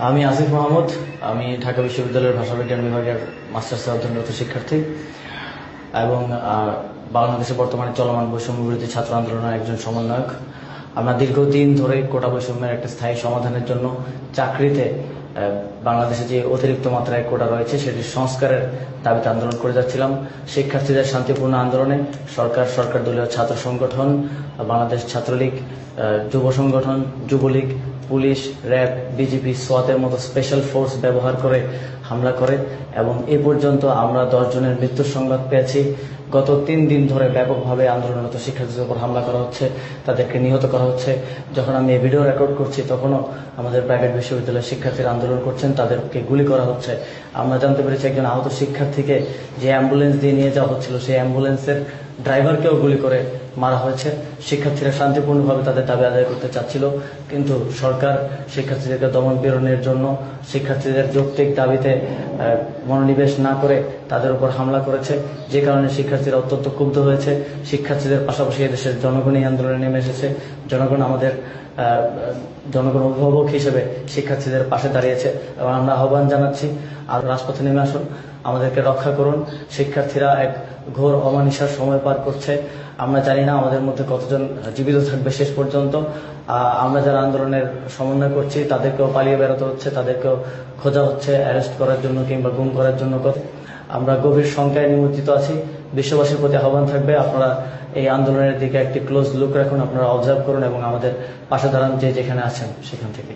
আমি আসিফ মাহমুদ। আমি ঢাকা বিশ্ববিদ্যালয়ের ভাষাবিজ্ঞান বিভাগের মাস্টার্সে অধ্যয়নরত শিক্ষার্থী এবং বাংলাদেশে বর্তমানে চলমান বৈষম্য বিরোধী ছাত্র আন্দোলনের একজন সমন্বয়ক। আমরা দীর্ঘদিন ধরে কোটা বৈষম্যের একটা স্থায়ী সমাধানের জন্য চাকরিতে বাংলাদেশে যে অতিরিক্ত মাত্রায় কোটা রয়েছে সেটির সংস্কারের দাবিতে আন্দোলন করে যাচ্ছিলাম। শিক্ষার্থীদের শান্তিপূর্ণ আন্দোলনে সরকার দলীয় ছাত্র সংগঠন, বাংলাদেশ ছাত্রলীগ, যুব সংগঠন, যুবলীগ, পুলিশ, র্যাব, বিজিবি, সোয়াতের মতো স্পেশাল ফোর্স ব্যবহার করে হামলা করে এবং এ পর্যন্ত আমরা 10 জনের মৃত্যুর সংবাদ পেয়েছি। গত 3 দিন ধরে ব্যাপকভাবে আন্দোলনরত শিক্ষার্থীদের উপর হামলা করা হচ্ছে, তাদেরকে নিহত করা হচ্ছে। যখন আমি এই ভিডিও রেকর্ড করছি তখনও আমাদের প্রাইভেট বিশ্ববিদ্যালয়ের শিক্ষার্থীরা আন্দোলন করছেন, তাদেরকে গুলি করা হচ্ছে। আমরা জানতে পেরেছি একজন আহত শিক্ষার্থীকে যে অ্যাম্বুলেন্স দিয়ে নিয়ে যাওয়া হচ্ছিল সেই অ্যাম্বুলেন্সের ড্রাইভারকেও গুলি করে মারা হয়েছে। শিক্ষার্থীরা শান্তিপূর্ণভাবে তাদের দাবি আদায় করতে চাচ্ছিল, কিন্তু সরকার শিক্ষার্থীদেরকে দমন পীড়নের জন্য শিক্ষার্থীদের যৌক্তিক দাবিতে মনোনিবেশ না করে তাদের উপর হামলা করেছে, যে কারণে শিক্ষার্থীরা অত্যন্ত ক্ষুব্ধ হয়েছে। শিক্ষার্থীদের পাশাপাশি এদেশের জনগণই আন্দোলনে নেমে এসেছে। জনগণ অভিভাবক হিসেবে শিক্ষার্থীদের পাশে দাঁড়িয়েছে এবং আমরা আহ্বান জানাচ্ছি আর রাজপথে নেমে আসুন, আমাদেরকে রক্ষা করুন। শিক্ষার্থীরা এক ঘোর অমানিসার সময় পার করছে। আমরা জানি না আমাদের মধ্যে কতজন জীবিত থাকবে শেষ পর্যন্ত। আমরা যারা আন্দোলনের সমন্বয় করছি তাদেরকেও পালিয়ে বেরোতে হচ্ছে, তাদেরকেও খোঁজা হচ্ছে অ্যারেস্ট করার জন্য কিংবা গুম করার জন্য। আমরা গভীর শঙ্কায় নিমজ্জিত আছি। বিশ্ববাসীর প্রতি আহ্বান থাকবে, আপনারা এই আন্দোলনের দিকে একটি ক্লোজ লুক রাখুন, আপনারা অবজার্ভ করুন এবং আমাদের পাশে দাঁড়ান যে যেখানে আছেন সেখান থেকে।